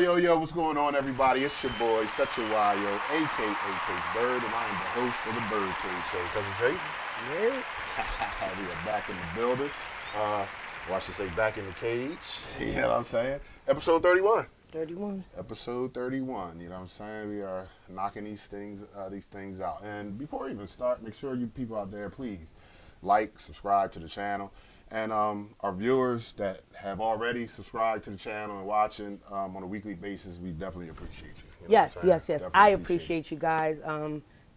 Yo, what's going on, everybody? It's your boy, Such a Wild, a.k.a. Coach Bird, and I am the host of the BYRDCAGE show. Cousin Tracy? Yeah. We are back in the building. Well, I should say back in the cage. You know what I'm saying? Episode 31. 31. Episode 31. You know what I'm saying? We are knocking these things out. And before we even start, make sure you people out there, please like, subscribe to the channel. And our viewers that have already subscribed to the channel and watching on a weekly basis, we definitely appreciate you. You know Yes. Definitely I appreciate you guys.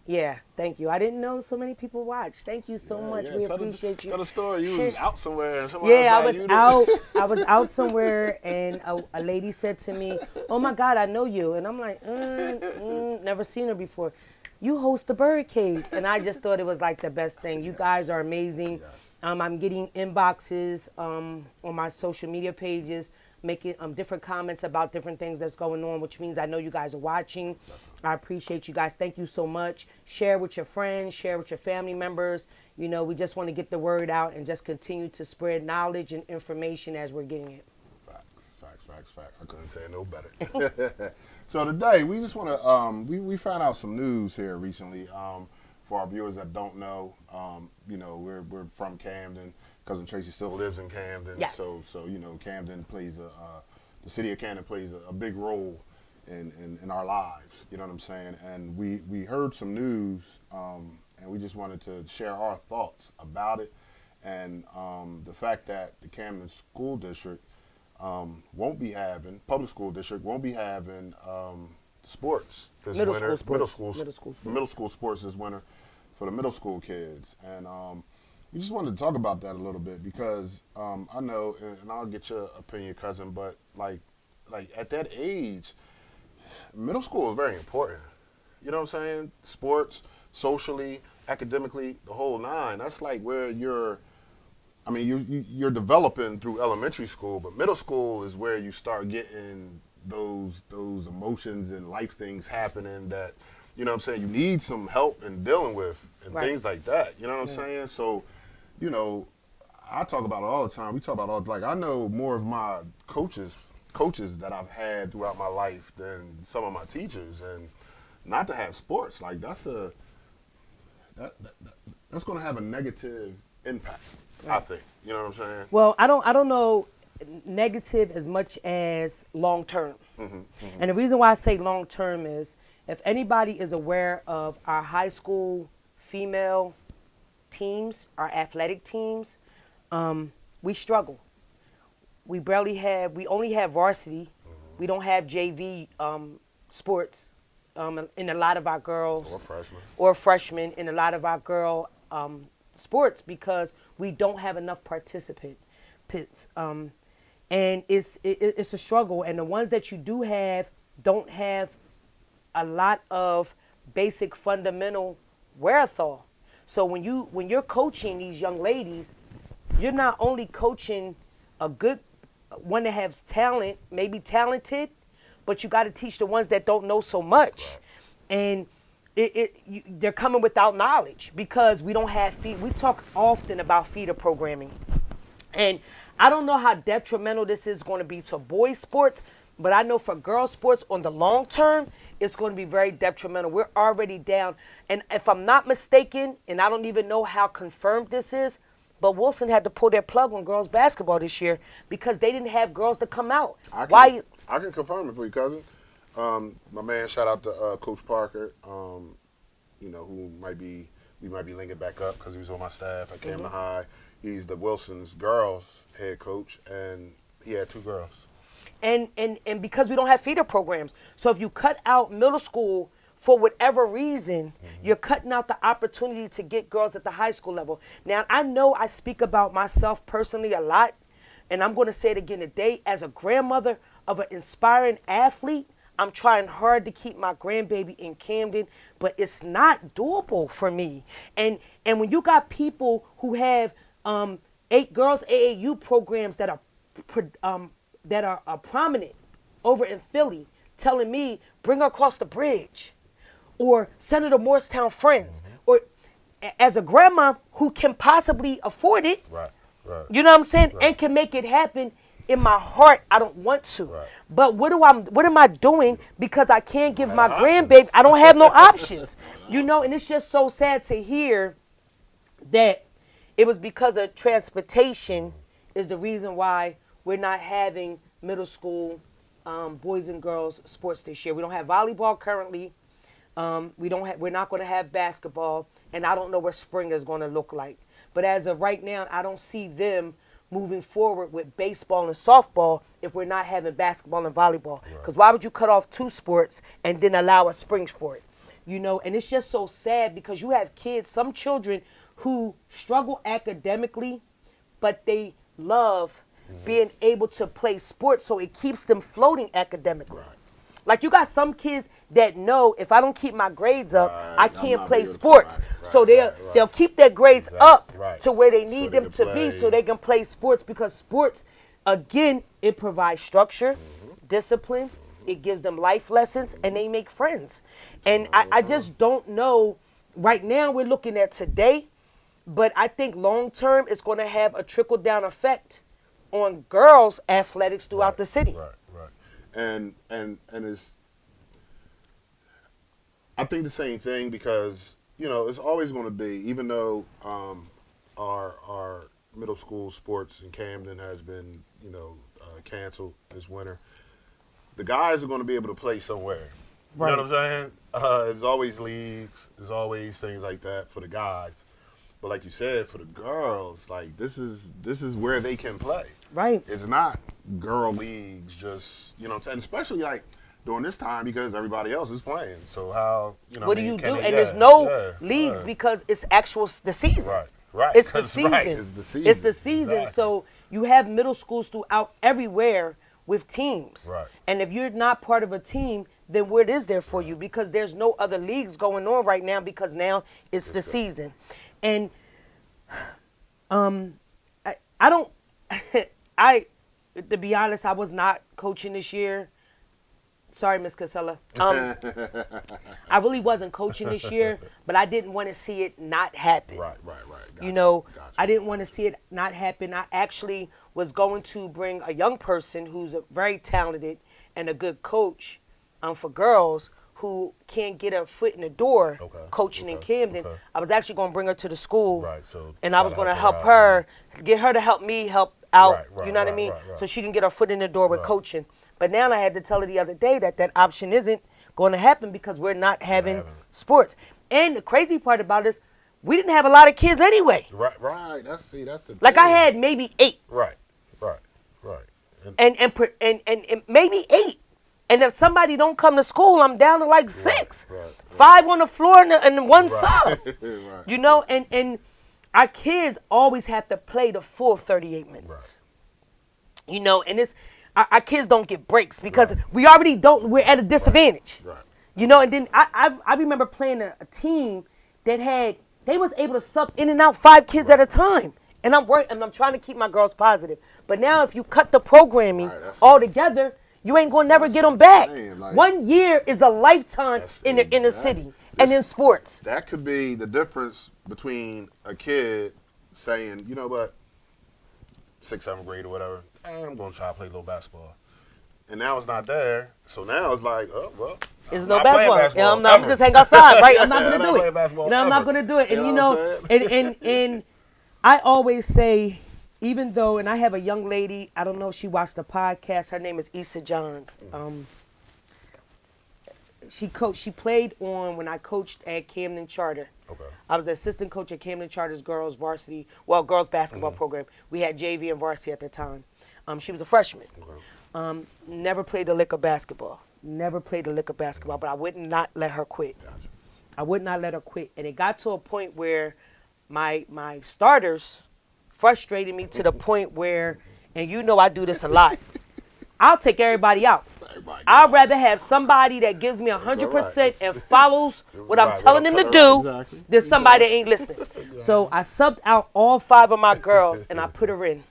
Yeah, thank you. I didn't know so many people watch. Thank you so much. We appreciate you. Tell the story. You was out somewhere. And I was out. I was out somewhere, and a lady said to me, "Oh my God, I know you." And I'm like, never seen her before. You host the BYRDCAGE, and I just thought it was like the best thing. You guys are amazing. Yes. I'm getting inboxes on my social media pages, making different comments about different things that's going on, which means I know you guys are watching. I appreciate you guys. Thank you so much. Share with your friends, share with your family members. You know, we just want to get the word out and just continue to spread knowledge and information as we're getting it. Facts. I couldn't say it no better. So today we just want to we found out some news here recently. For our viewers that don't know, you know, we're from Camden. Cousin Tracy still lives in Camden. Yes. So you know, Camden plays the city of Camden plays a big role in our lives. You know what I'm saying? And we heard some news, and we just wanted to share our thoughts about it, and the fact that the Camden School District won't be having sports this winter. Middle school sports this winter for the middle school kids, and we just wanted to talk about that a little bit because I know, and I'll get your opinion, cousin, but like at that age, middle school is very important. You know what I'm saying? Sports, socially, academically, the whole nine. That's like where you're developing through elementary school, but middle school is where you start getting those emotions and life things happening that, you know what I'm saying, you need some help in dealing with and things like that. You know what I'm saying? So, you know, I talk about it all the time. We talk about like I know more of my coaches that I've had throughout my life than some of my teachers, and not to have sports, like that's going to have a negative impact. I think. You know what I'm saying? Well, I don't know negative as much as long term. And the reason why I say long term is if anybody is aware of our high school female teams, our athletic teams, we struggle. We only have varsity. We don't have JV sports in a lot of our girls. Or freshmen in a lot of our girl sports because we don't have enough participants, and it's a struggle. And the ones that you do have don't have a lot of basic fundamental wherewithal. So when you're coaching these young ladies, you're not only coaching a good one that has talent, maybe talented, but you got to teach the ones that don't know so much, and they're coming without knowledge because we don't have feed. We talk often about feeder programming, and I don't know how detrimental this is going to be to boys sports, but I know for girls sports on the long term, it's going to be very detrimental. We're already down, and if I'm not mistaken, and I don't even know how confirmed this is, but Wilson had to pull their plug on girls basketball this year because they didn't have girls to come out. I can confirm it for you, cousin. My man, shout out to Coach Parker, you know, we might be linking back up because he was on my staff at Camden High. He's the Wilson's girls head coach, and he had 2 girls. And because we don't have feeder programs, so if you cut out middle school for whatever reason, you're cutting out the opportunity to get girls at the high school level. Now, I know I speak about myself personally a lot, and I'm going to say it again today. As a grandmother of an inspiring athlete, I'm trying hard to keep my grandbaby in Camden, but it's not doable for me. And when you got people who have 8 girls AAU programs that are prominent over in Philly, telling me bring her across the bridge, or Senator Morristown Friends, or as a grandma who can possibly afford it, right. you know what I'm saying, and can make it happen, in my heart, I don't want to. Right. But what am I doing because I can't give my grandbaby, I don't have no options. You know, and it's just so sad to hear that it was because of transportation is the reason why we're not having middle school boys and girls sports this year. We don't have volleyball currently. We're not going to have basketball, and I don't know what spring is going to look like. But as of right now, I don't see them moving forward with baseball and softball if we're not having basketball and volleyball. Because why would you cut off two sports and then allow a spring sport? You know, and it's just so sad because you have kids, some children who struggle academically, but they love being able to play sports, so it keeps them floating academically. Right. Like you got some kids that know if I don't keep my grades up, I I'm can't not play able to sports. play. Right, So right. they'll keep their grades Exactly, up right. to where they So need they them can to be play. so they can play sports, because sports, again, it provides structure, discipline, it gives them life lessons, and they make friends. And I just don't know. Right now we're looking at today, but I think long term it's going to have a trickle down effect on girls' athletics throughout the city. Right. And it's, I think the same thing because, you know, it's always going to be, even though our middle school sports in Camden has been, you know, canceled this winter, the guys are going to be able to play somewhere. Right. You know what I'm saying? There's always leagues. There's always things like that for the guys. But like you said, for the girls, like this is where they can play. Right. It's not girl leagues, just, you know what I'm saying? Especially like during this time because everybody else is playing. So how, you know What I do mean, you can do? they- And yeah, there's no yeah, leagues yeah. because it's the season. Right. It's the That's season. right. It's the season. It's the season. Exactly. So you have middle schools throughout everywhere with teams. Right. And if you're not part of a team, then what is there for you? Because there's no other leagues going on right now because now it's the season. And I don't to be honest, I was not coaching this year. Sorry, Miss Casella. I really wasn't coaching this year, but I didn't want to see it not happen. Right. Gotcha. You know, Gotcha. I didn't want to see it not happen. I actually was going to bring a young person who's a very talented and a good coach for girls who can't get her foot in the door coaching in Camden. Okay. I was actually going to bring her to the school, Right, so and I try was to going to help help her out. her, get her to help me help out, Right, you know what I mean? right. So she can get her foot in the door with coaching. But now I had to tell her the other day that option isn't going to happen because we're not having sports. And the crazy part about it is we didn't have a lot of kids anyway. Right. That's the Like thing. I had maybe 8. Right. And maybe 8. And if somebody don't come to school, I'm down to like 6. Right. 5 on the floor and one sub. Right. You know, and our kids always have to play the full 38 minutes. Right. You know, and it's our kids don't get breaks because we already don't. We're at a disadvantage. Right. You know, and then I remember playing a team that they was able to sub in and out 5 kids at a time. And I'm trying to keep my girls positive. But now if you cut the programming altogether, you ain't gonna never get them back. Like, 1 year is a lifetime in the inner city and in sports. That could be the difference between a kid saying, you know what, 6th, 7th grade or whatever, I'm going to try to play a little basketball. And now it's not there. So now it's like, oh, well. It's I'm no not playing basketball. ever. I'm just hang outside, right? I'm not Yeah, gonna I'm do not it. playing basketball You know, I'm not ever. gonna do it. And You know what I'm and I always say, even though, and I have a young lady, I don't know if she watched the podcast. Her name is Issa Johns. She played on when I coached at Camden Charter. Okay. I was the assistant coach at Camden Charter's girls basketball program. We had JV and varsity at the time. She was a freshman. Okay. Never played the lick of basketball. But I would not let her quit. Gotcha. I would not let her quit. And it got to a point where my starters frustrated me to the point where, and you know I do this a lot, I'll take everybody out. I'd rather have somebody that gives me 100% and follows what I'm telling them to do than somebody that ain't listening. So I subbed out all 5 of my girls and I put her in.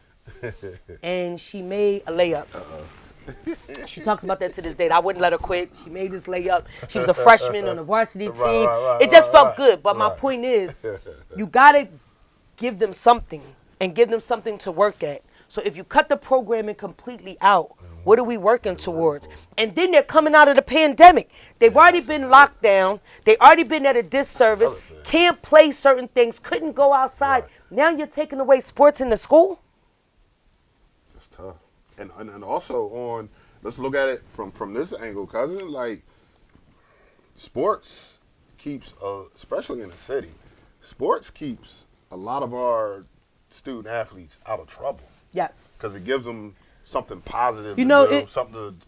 And she made a layup. She talks about that to this day. I wouldn't let her quit. She made this layup. She was a freshman on the varsity team. It just felt good. But my point is, you got to give them something and give them something to work at So if you cut the programming completely out, what are we working towards? And then they're coming out of the pandemic. They've already been locked down. They've already been at a disservice. Can't play certain things. Couldn't go outside. Right. Now you're taking away sports in the school? That's tough. And also on, let's look at it from this angle, cousin. Like, sports keeps, especially in the city, sports keeps a lot of our student athletes out of trouble. Yes. Because it gives them something positive You know, to do, something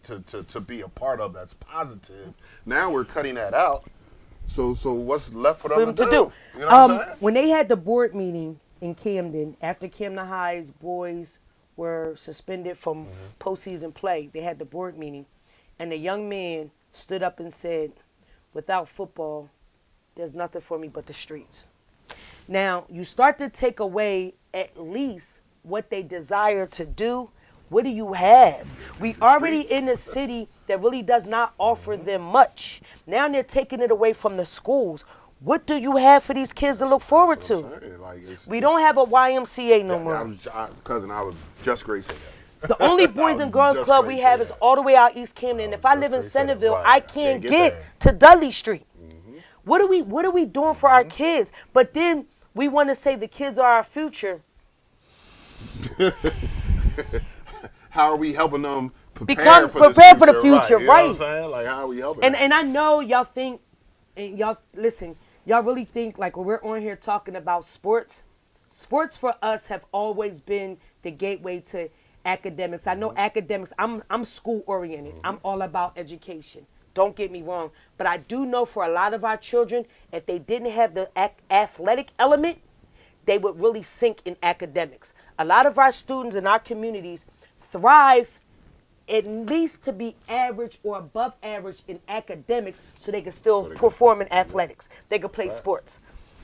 to be a part of that's positive. Now we're cutting that out. So what's left for them to do? You know what I'm saying? When they had the board meeting in Camden, after Camden High's boys were suspended from postseason play, they had the board meeting, and the young man stood up and said, without football, there's nothing for me but the streets. Now, you start to take away at least what they desire to do. What do you have? We already in a city that really does not offer them much. Now they're taking it away from the schools. What do you have for these kids to look forward to? Like, we don't have a YMCA no more. Cousin, I was just great saying that. The only Boys and Girls Club we have is all the way out East Camden. And if I live in Centerville, I can't get to Dudley Street. What are we doing for our kids? But then we want to say the kids are our future. How are we helping them prepare for the future, right? You know what I'm saying? Like, how are we helping them? And I know y'all think, and y'all listen, y'all really think like when we're on here talking about sports for us have always been the gateway to academics. I know academics, I'm school oriented. I'm all about education. Don't get me wrong. But I do know for a lot of our children, if they didn't have the athletic element, they would really sink in academics. A lot of our students in our communities thrive at least to be average or above average in academics so they can still perform in athletics. They can play sports.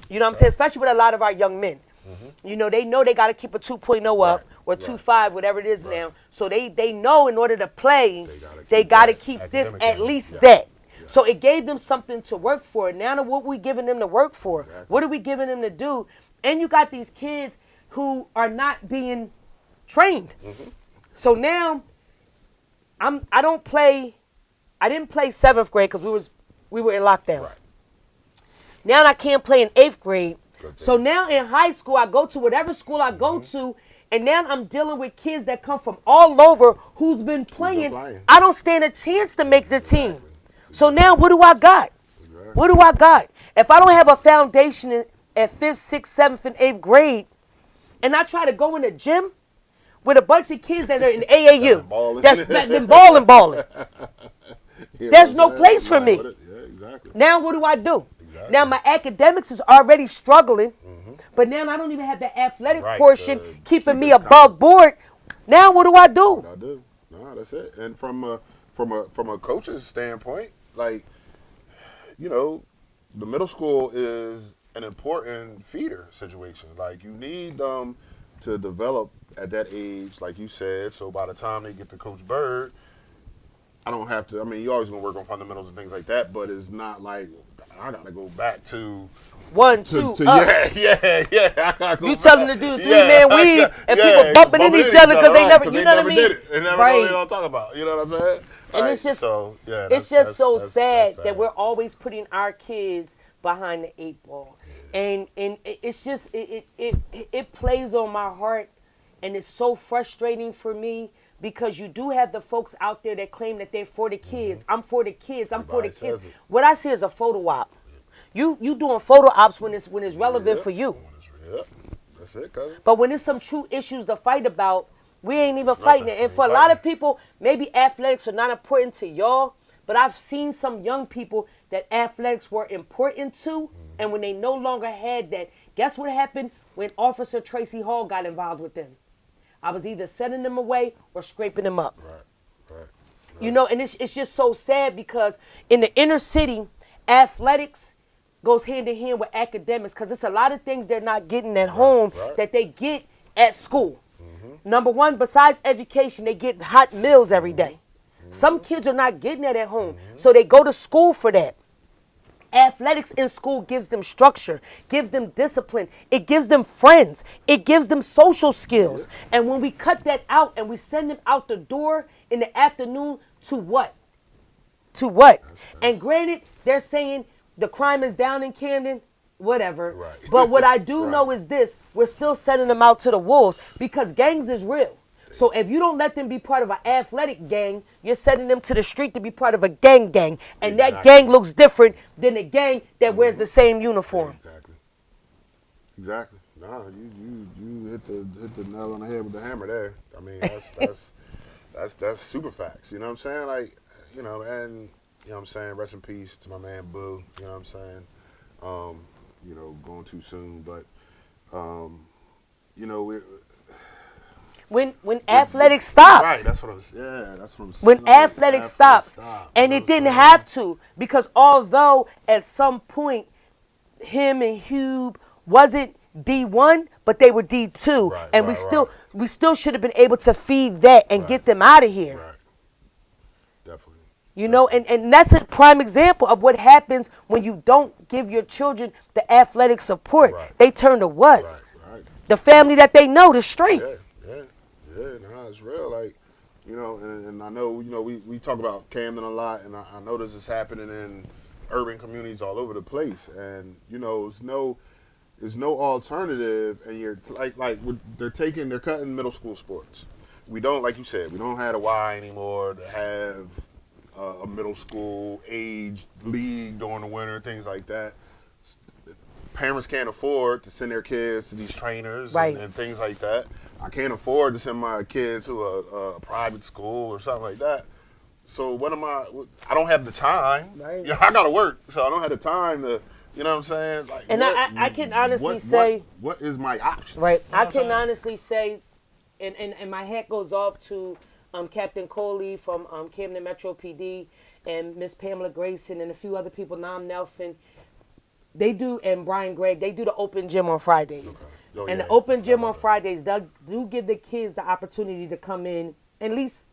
You know what I'm saying? Especially with a lot of our young men. You know they got to keep a 2.0 up or 2.5, whatever it is now. So they know in order to play, they got to keep this at least that. So it gave them something to work for. Now what we giving them to work for? What are we giving them to do? And you got these kids who are not being trained. So now I didn't play 7th grade because we were in lockdown. Right. Now I can't play in 8th grade. So now in high school, I go to whatever school I go to, and now I'm dealing with kids that come from all over who's been playing. I don't stand a chance to make the team. So now what do I got? What do I got? If I don't have a foundation at 5th, 6th, 7th, and 8th grade, and I try to go in the gym with a bunch of kids that are in AAU, that's been balling. There's no place for me. Now what do I do? Now my academics is already struggling, but now I don't even have the athletic portion keeping me above board. Now what do I do? I do. No, that's it. And from a coach's standpoint, like, you know, the middle school is an important feeder situation. Like, you need them to develop at that age, like you said, so by the time they get to Coach Bird, I don't have to, I mean, you always going to work on fundamentals and things like that, but it's not like I got to go back to 1, 2, yeah. You tell them to do the 3-man weave, and people bumping into each other because they never, you know what I mean? They never know what I'm talking about. You know what I'm saying? And it's just, so, yeah, it's just so sad that we're always putting our kids behind the 8 ball, and it's just it plays on my heart, and it's so frustrating for me. Because you do have the folks out there that claim that they're for the kids. I'm for the kids. I'm for the kids. What I see is a photo op. You doing photo ops when it's relevant for you. That's it, cousin. But when there's some true issues to fight about, we ain't even fighting it. And for a lot of people, maybe athletics are not important to y'all. But I've seen some young people that athletics were important to, and when they no longer had that, guess what happened when Officer TRACEY Hall got involved with them? I was either sending them away or scraping them up. Right. You know, and it's just so sad because in the inner city, athletics goes hand in hand with academics because it's a lot of things they're not getting at home that they get at school. Number one, besides education, they get hot meals every day. Some kids are not getting that at home, so they go to school for that. Athletics in school gives them structure, gives them discipline, it gives them friends, it gives them social skills. And when we cut that out and we send them out the door in the afternoon, to what? To what? And granted, they're saying the crime is down in Camden, whatever. Right. But what I do know is this: we're still sending them out to the wolves because gangs is real. So if you don't let them be part of an athletic gang, you're sending them to the street to be part of a gang. And that gang looks different than a gang that wears the same uniform. Exactly. Nah, you hit the nail on the head with the hammer there. I mean, that's super facts. You know what I'm saying? Like, you know, and you know what I'm saying, rest in peace to my man Boo, you know what I'm saying? You know, going too soon, but you know, when athletics stops. Right, that's what I'm saying. When athletics stops. And it didn't have to, because although at some point him and Hube wasn't D1, but they were D2. Right, and right, we still should have been able to feed that and get them out of here. Right. Definitely. You know, and that's a prime example of what happens when you don't give your children the athletic support. Right. They turn to what? Right. The family that they know, the street. Yeah, nah, it's real. Like, you know, and I know, you know, we talk about Camden a lot, and I know this is happening in urban communities all over the place. And, you know, there's no alternative, and you're they're cutting middle school sports. We don't, like you said, we don't have a Y anymore to have a middle school age league during the winter, things like that. Parents can't afford to send their kids to these trainers and things like that. I can't afford to send my kid to a private school or something like that. So I don't have the time. Right. I got to work, so I don't have the time to, you know what I'm saying? Like, and I can honestly say. What is my option? Right. You know I can honestly say, and my hat goes off to Captain Coley from Camden Metro PD and Miss Pamela Grayson and a few other people, Nam Nelson. They do, and Brian Gregg, they do the open gym on Fridays. Okay. The open gym on Fridays, they do give the kids the opportunity to come in, at least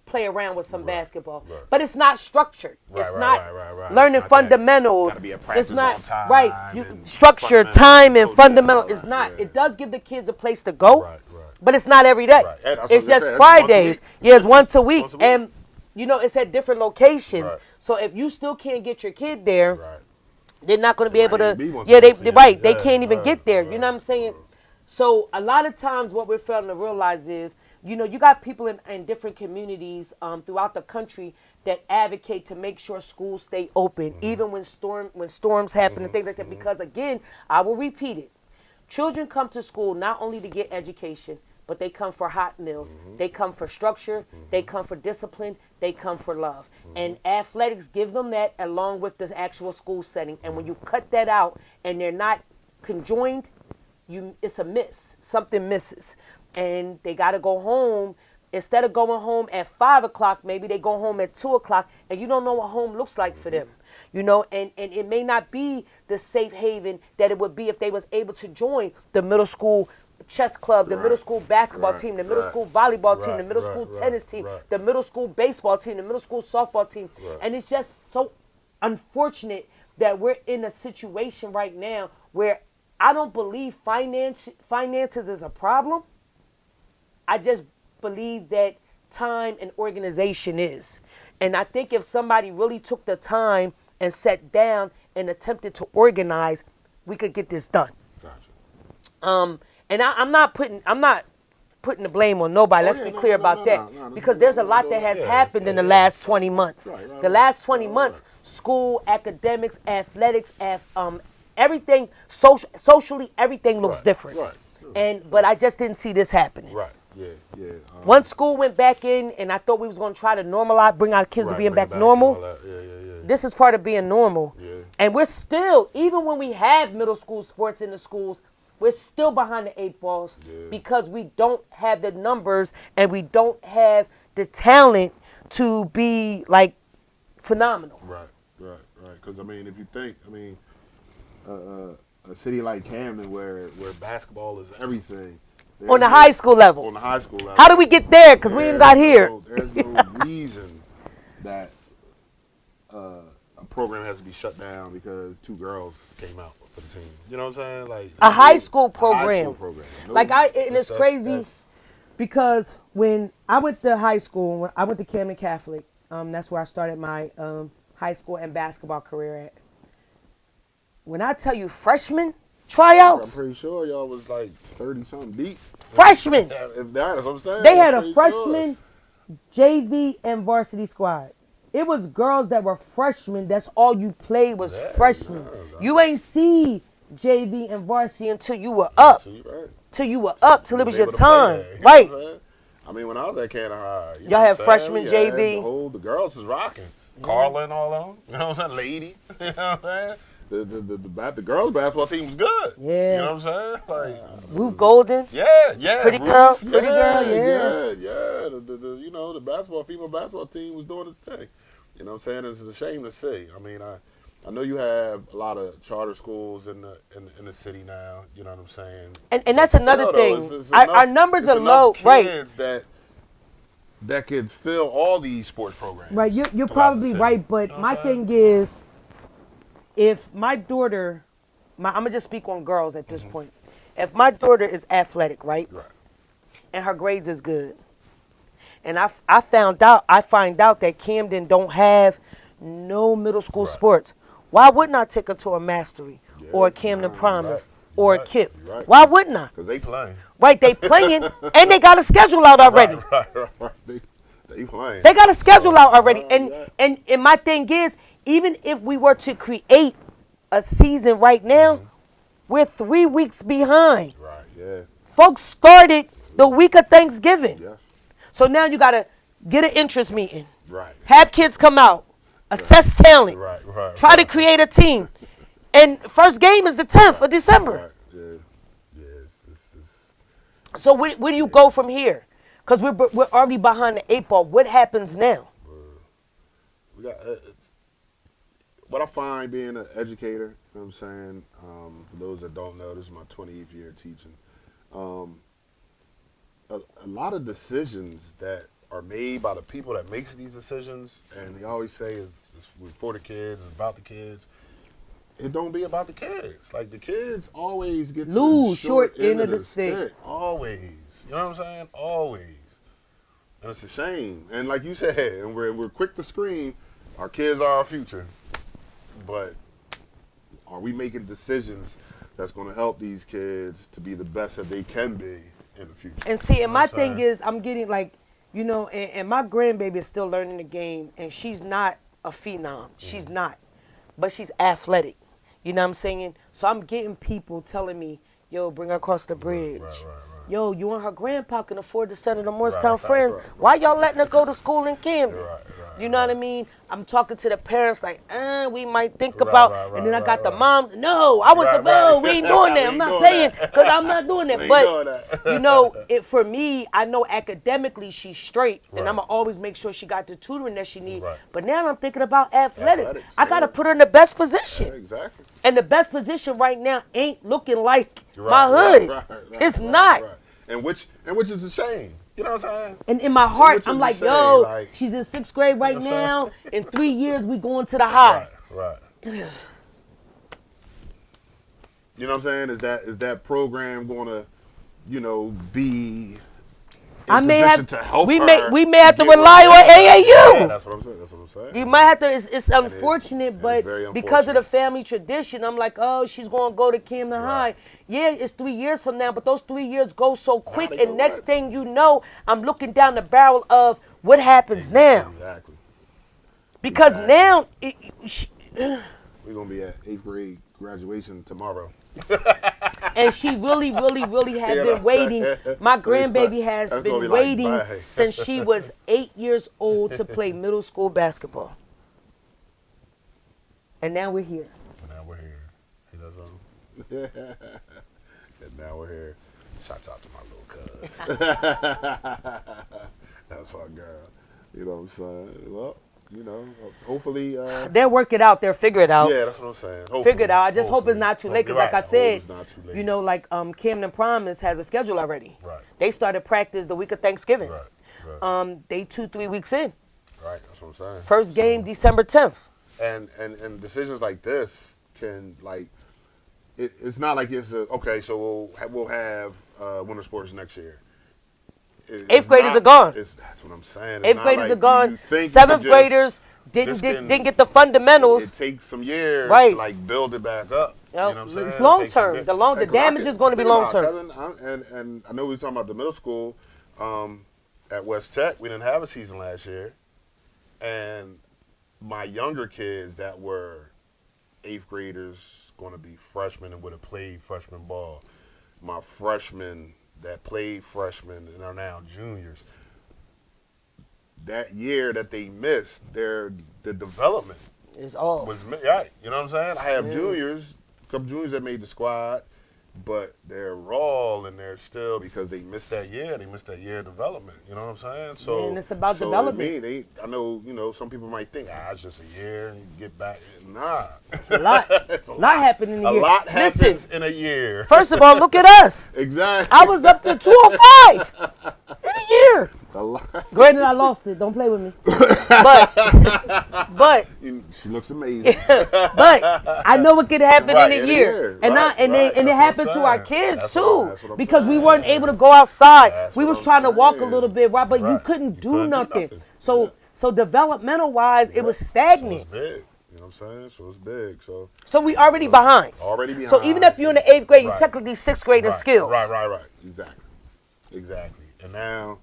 play around with some basketball. Right. But it's not structured. It's not learning it's not fundamentals. Gotta be a practice it's not on time right. Structure, time, and fundamental. It's not. It does give the kids a place to go, but it's not every day. It's just Fridays. It's once a week, and you know it's at different locations. Right. So if you still can't get your kid there. Right. They're not going to be able to. They can't even get there. You know what I'm saying? So a lot of times, what we're failing to realize is, you know, you got people in different communities throughout the country that advocate to make sure schools stay open, even when storms happen and things like that. Because again, I will repeat it: children come to school not only to get education, but they come for hot meals. They come for structure. They come for discipline. They come for love. And athletics give them that along with the actual school setting. And when you cut that out and they're not conjoined, it's a miss. Something misses. And they got to go home. Instead of going home at 5 o'clock, maybe they go home at 2 o'clock, and you don't know what home looks like for them. You know, and it may not be the safe haven that it would be if they was able to join the middle school chess club, the middle school basketball team, the middle school volleyball team, the middle school tennis team, the middle school baseball team, the middle school softball team. And it's just so unfortunate that we're in a situation right now where I don't believe finances is a problem. I just believe that time and organization is. And I think if somebody really took the time and sat down and attempted to organize, we could get this done. Gotcha. And I'm not putting the blame on nobody. Let's be clear about that. Because there's a lot that has happened in the last 20 months. The last 20 months, school, academics, athletics, everything, socially, everything looks different. But I just didn't see this happening. Once school went back in, and I thought we was going to try to normalize, bring our kids to being back normal. This is part of being normal. And we're still, even when we have middle school sports in the schools, we're still behind the 8 balls because we don't have the numbers and we don't have the talent to be like phenomenal. Right. Because I mean, if you think, a city like Camden where basketball is everything. On the high school level. On the high school level. How do we get there? Because we ain't got here. There's no reason that a a program has to be shut down because 2 girls came out for the team. You know what I'm saying? Like A high school a high program. school program. No, Like and it's that's- crazy that's- because when I went to high school, when I went to Camden Catholic. That's where I started my high school and basketball career at. When I tell you freshmen I'm tryouts, pretty sure y'all was like 30 something deep. freshmen. If that's what I'm saying. They had I'm a pretty freshman, JV, and varsity squad. It was girls that were freshmen. That's all you played was freshmen. You ain't see JV and varsity until you were up. Right. Till you were up. Till it was your able to play time. there, you know Right. what I'm saying? I mean, when I was at Canada High, Y'all had freshman, we JV. had the girls was rocking. Carla and all of them. You know what I'm saying? Lady. You know what I'm saying? The girls basketball team was good. Yeah. You know what I'm saying? Like Ruth Golden. yeah. Pretty Ruth, girl, pretty girl, yeah. Yeah. You know, the female basketball team was doing its thing. You know what I'm saying? It's a shame to see. I mean, I know you have a lot of charter schools in the city now. You know what I'm saying? And that's another Still, thing. though, it's Our numbers it's are low, enough right? kids that could fill all these sports programs. Right, you're throughout the probably city. right, but You know what my I'm saying? thing is, if my daughter, I'm gonna just speak on girls at this point. If my daughter is athletic, right, and her grades is good, and I find out that Camden don't have no middle school sports, why wouldn't I take her to a Mastery or a Camden Promise or a KIP? Right. Why wouldn't I? Because they playing. Right, they playing and they got a schedule out already. Right. They playing. They got a schedule out already. Yeah. And my thing is, even if we were to create a season right now, we're 3 weeks behind. Right, yeah. Folks started the week of Thanksgiving. Yes. So now you got to get an interest meeting. Right. Have kids come out. Assess talent. Right. Try to create a team. And first game is the 10th of December. Right, yeah. It's So where do you go from here? Because we're already behind the 8 ball. What happens now? we got what I find being an educator, you know what I'm saying? For those that don't know, this is my 20th year teaching. A lot of decisions that are made by the people that makes these decisions, and they always say it's for the kids, it's about the kids. It don't be about the kids. Like the kids always get Lose the short end of the stick. Always. You know what I'm saying? Always. And it's a shame. And like you said, and we're quick to scream, our kids are our future. But are we making decisions that's going to help these kids to be the best that they can be in the future? And see, and my thing is, I'm getting like, you know, and my grandbaby is still learning the game, and she's not a phenom. She's not. But she's athletic. You know what I'm saying? So I'm getting people telling me, yo, bring her across the bridge. Right. Yo, you and her grandpa can afford to send her to Morristown Friends. Why y'all letting her go to school in Camden? You know what I mean? I'm talking to the parents like, we might think about, and then I got the moms. No, I want the ball. We ain't doing that. I'm not paying because I'm not doing that. But you know, for me, I know academically she's straight, and I'm gonna always make sure she got the tutoring that she needs. But now I'm thinking about athletics. I gotta put her in the best position. Yeah, exactly. And the best position right now ain't looking like my hood. It's not. And which is a shame. You know what I'm saying? And in my heart, I'm like, yo, like, she's in 6th grade right now. In 3 years, we going to the high. Right. You know what I'm saying? Is that program going to, you know, be in position to help we her may have to get rely on AAU. Yeah, that's what I'm saying. You might have to. It's unfortunate, but very because of the unfortunate. family tradition, I'm like, oh, she's going to go to Camden High. Yeah, it's 3 years from now, but those 3 years go so quick, they and go next right. thing you know, I'm looking down the barrel of what happens now. Exactly. Because now, We're going to be at 8th grade graduation tomorrow. and she really has been waiting. My grandbaby has That's gonna been be like, waiting bye. since she was 8 years old to play middle school basketball. And now we're here. Now we're here. Ain't that something? And now we're here. Shouts out to my little cuz. That's my girl. You know what I'm saying? Well, you know, hopefully. They'll work it out. They'll figure it out. Yeah, that's what I'm saying. Hopefully, Figure it out. I just hope it's not too late. Because like I said, it's not too late. you know, like Camden Promise has a schedule already. Right. They started practice the week of Thanksgiving. Right. They 2-3 weeks in. Right, that's what I'm saying. First game, December 10th. and decisions like this can like it's not like it's okay. So we'll have winter sports next year. Eighth graders are gone. That's what I'm saying. Eighth graders are gone. Seventh graders didn't get the fundamentals. It takes some years to like build it back up. You know what I'm saying? It's long term. The damage is going to be long term. And I know we were talking about the middle school at West Tech. We didn't have a season last year, and my younger kids that were eighth graders going to be freshmen and would have played freshman ball. My freshmen that played freshmen and are now juniors. That year that they missed, the development is off. Was right. You know what I'm saying? I have juniors, a couple juniors that made the squad, but they're raw and they're still because they missed that year. They missed that year of development. You know what I'm saying? So and it's about development. I know, some people might think, it's just a year and you get back. Nah, it's a lot. It's a lot happened in a year. A lot happens in a year. First of all, look at us. Exactly. I was up to 205 in a year. A lot. Granted, I lost it. Don't play with me. But she looks amazing. But I know it could happen in a year, and it happened to our kids too because we weren't able to go outside. We was trying to walk a little bit, right? But you couldn't do nothing. So developmental wise, it was stagnant. So it's big. You know what I'm saying? So it's big. So we already behind. Already behind. So even if you're in the eighth grade, you're technically sixth grade in skills. Right. Exactly. And now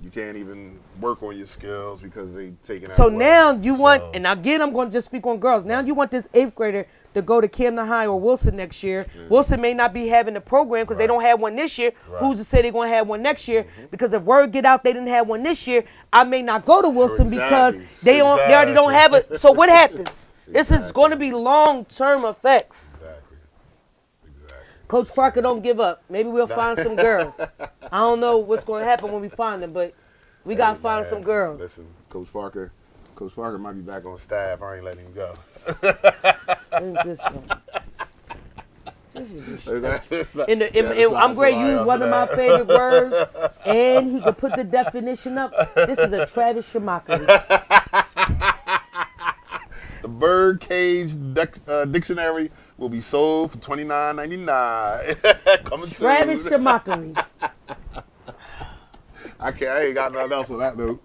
you can't even work on your skills because they taking out. So now you want, and again, I'm going to just speak on girls. Now you want this eighth grader to go to Camden High or Wilson next year. Wilson may not be having the program because they don't have one this year. Who's to say they're going to have one next year? Because if word get out they didn't have one this year, I may not go to Wilson because they already don't have it. So what happens? This is going to be long-term effects. Coach Parker, don't give up. Maybe we'll find some girls. I don't know what's going to happen when we find them, but we got to find some girls. Listen, Coach Parker might be back on staff. I ain't letting him go. This is I'm going to use one of my favorite words, and he could put the definition up. This is a Travis Schumacher. The BYRDCAGE dictionary will be sold for $29.99. Coming soon. Travis Schumacher. I ain't got nothing else on that note.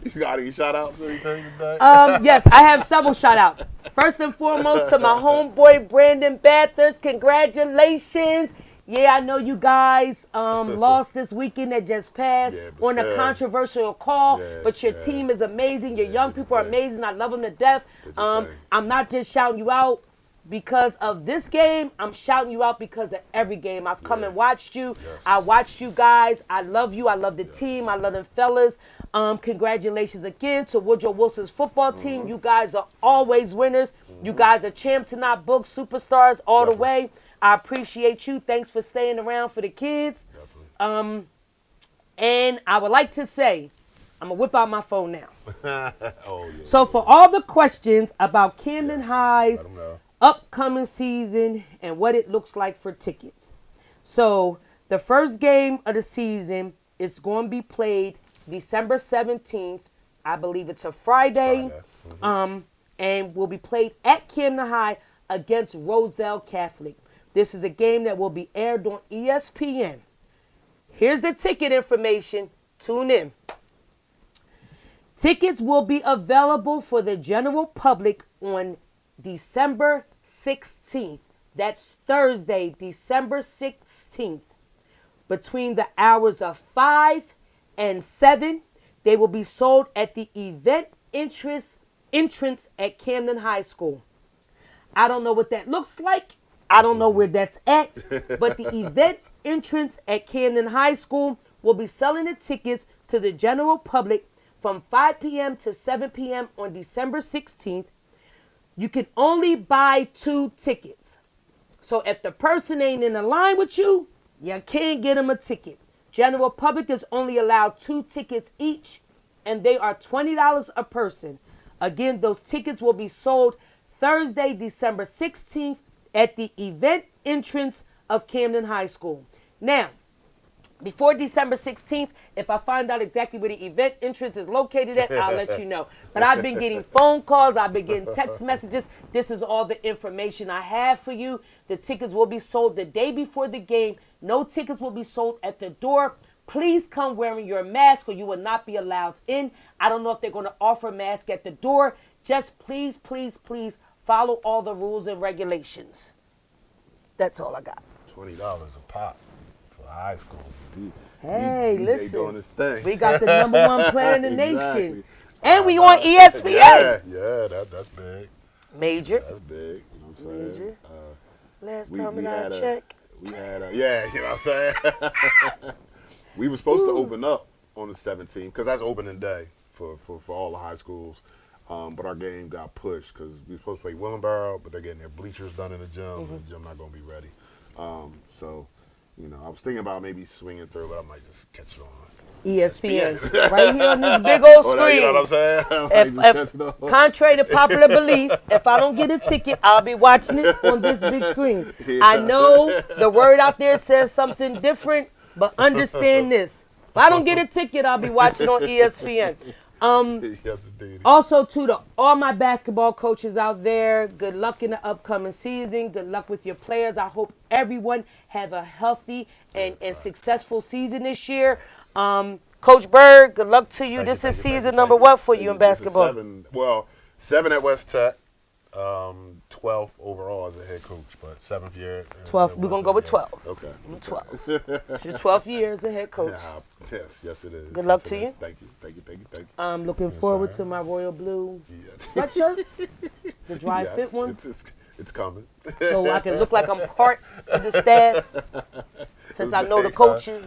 You got any shout outs or anything today? Yes, I have several shout outs. First and foremost to my homeboy Brandon Bathurst. Congratulations. Yeah, I know you guys lost this weekend that just passed on a controversial call, but your team is amazing. Your young people are amazing. I love them to death. I'm not just shouting you out because of this game. I'm shouting you out because of every game. I've come and watched you. I watched you guys. I love you. I love the team. I love them fellas. Congratulations again to Woodrow Wilson's football team. You guys are always winners. You guys are champs in our book, superstars all the way. I appreciate you. Thanks for staying around for the kids. And I would like to say, I'm going to whip out my phone now. So for all the questions about Camden High's upcoming season and what it looks like for tickets. So the first game of the season is going to be played December 17th. I believe it's a Friday. And will be played at Camden High against Roselle Catholic. This is a game that will be aired on ESPN. Here's the ticket information. Tune in. Tickets will be available for the general public on December 16th. That's Thursday, December 16th. Between the hours of 5 and 7, they will be sold at the event entrance at Camden High School. I don't know what that looks like. I don't know where that's at, but the event entrance at Camden High School will be selling the tickets to the general public from 5 p.m. to 7 p.m. on December 16th. You can only buy 2 tickets. So if the person ain't in the line with you, you can't get them a ticket. General public is only allowed 2 tickets each, and they are $20 a person. Again, those tickets will be sold Thursday, December 16th, at the event entrance of Camden High School. Now, before December 16th, if I find out exactly where the event entrance is located at, I'll let you know. But I've been getting phone calls. I've been getting text messages. This is all the information I have for you. The tickets will be sold the day before the game. No tickets will be sold at the door. Please come wearing your mask or you will not be allowed in. I don't know if they're going to offer a mask at the door. Just please, please, please follow all the rules and regulations. That's all I got. $20 a pop for high school. Hey, DJ listen, doing his thing. we got the number one player in the Exactly. nation. And we on ESPN. Yeah, that's big. Major. That's big. You know what I'm saying? Major. Last we time I had checked. We had yeah, you know what I'm saying? We were supposed to open up on the 17th because that's opening day for all the high schools. But our game got pushed because we were supposed to play Willenboro, but they're getting their bleachers done in the gym, and the gym not going to be ready. So, you know, I was thinking about maybe swinging through, but I might just catch it on ESPN. Right here on this big old screen. You know what I'm saying? If contrary to popular belief, if I don't get a ticket, I'll be watching it on this big screen. I know the word out there says something different, but understand this. If I don't get a ticket, I'll be watching on ESPN. Yes, indeed. Also, to all my basketball coaches out there, good luck in the upcoming season. Good luck with your players. I hope everyone have a healthy and successful season this year. Coach Bird, good luck to you. This is season number what for you in basketball? 7 at West Tech, 12th overall as a head coach, but 7th year. 12th. We're going to go with 12. Okay. 12. It's your 12th year as a head coach. Yes, it is. Good luck to you. Thank you. I'm looking forward to my royal blue sweatshirt, the dry fit one. It's coming. So I can look like I'm part of the staff since I know the coaches.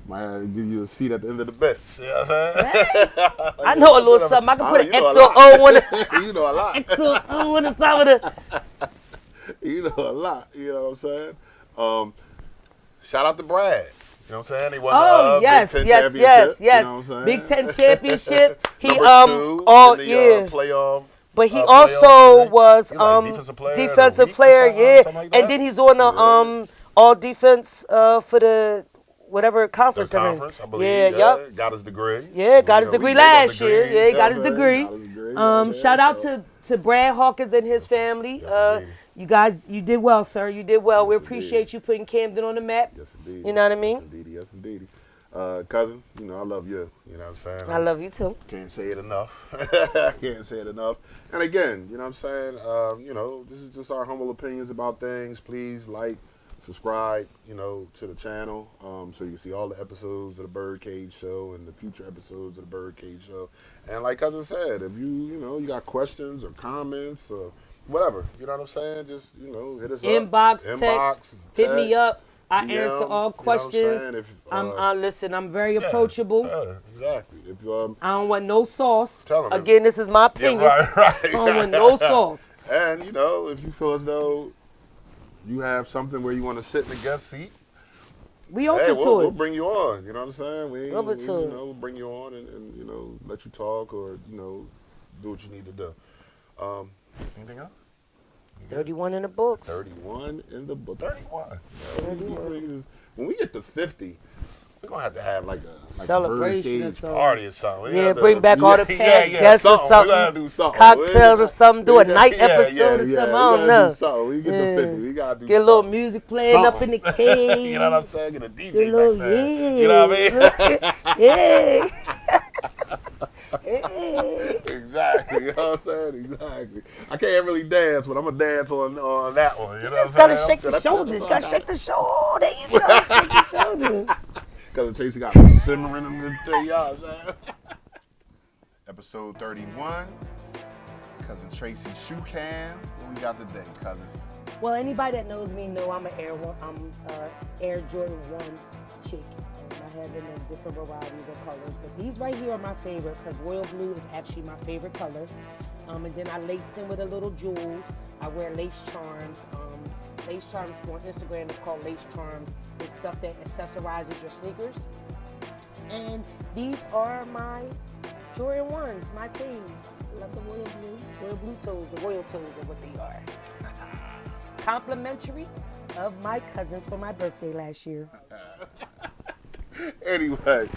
Might give you a seat at the end of the bench. You know what I'm saying? Hey, I know a little something. I can put an X or O on it. You know a lot. X or O on the top of the. You know a lot. You know what I'm saying? Shout out to Brad. You know what I'm saying? He won the yes. Big Ten championship. You know what I'm saying? Big Ten championship. He Number 2 in the, playoff. But he also was defensive player, yeah. Like and then he's on the all defense for the whatever conference. I believe. Yeah. Got his degree. Yeah, got his degree last year. Yeah, he got his degree. Shout out to Brad Hawkins and his family. You guys, you did well, sir. You did well. We appreciate you putting Camden on the map. Yes, indeed. You know what I mean? Yes, indeed. Cousin, you know I love you. You know what I'm saying? I love you too. Can't say it enough. Can't say it enough. And again, you know what I'm saying? You know, this is just our humble opinions about things. Please like, subscribe, you know, to the channel so you can see all the episodes of the Birdcage Show and the future episodes of the Birdcage Show. And like Cousin said, if you got questions or comments or whatever, you know what I'm saying? Just, you know, hit us up. Inbox, text, hit me up. I DM, answer all questions. You know what I'm saying? Listen, I'm very approachable. Exactly. If I don't want no sauce. Tell them. Again, this is my opinion. Right. I don't want no sauce. And, you know, if you feel as though you have something where you want to sit in the guest seat, we open to it. We'll bring you on. You know what I'm saying? We'll bring you on and, you know, let you talk or, you know, do what you need to do. Anything else? 31 in the books. 31 in the book. 31. When we get to 50, we're going to have like a celebration or something. Party or something. Yeah, bring back all the past guests or something. We got to do something. Cocktails or something. Do a night episode or something. I don't know. Do something. We get to 50. We got to do get a little music playing up in the cave. You know what I'm saying? Get a DJ back there. You know what I mean? Yeah. Exactly, you know what I'm saying? Exactly. I can't really dance, but I'm gonna dance on that one. You know just gotta shake the shoulders. You gotta shake the shoulders. There you go. Shake the shoulders. Cousin Tracy got me simmering in this thing, y'all. Episode 31. Cousin Tracy shoe cam. What we got today, cousin? Well, anybody that knows me know I'm an Air Jordan 1 chick. I have them in different varieties of colors, but these right here are my favorite because royal blue is actually my favorite color. And then I lace them with a little jewels. I wear lace charms. Lace charms on Instagram is called lace charms. It's stuff that accessorizes your sneakers. And these are my Jordan 1s, my faves. Love the royal blue. Royal blue toes, the royal toes are what they are. Complimentary of my cousins for my birthday last year. Anyway,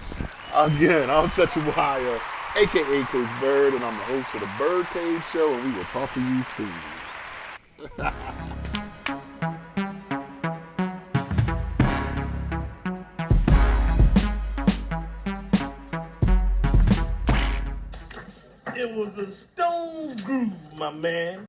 again, I'm such a wire, aka Coach Bird, and I'm the host of the BYRDCAGE show, and we will talk to you soon. It was a stone groove, my man.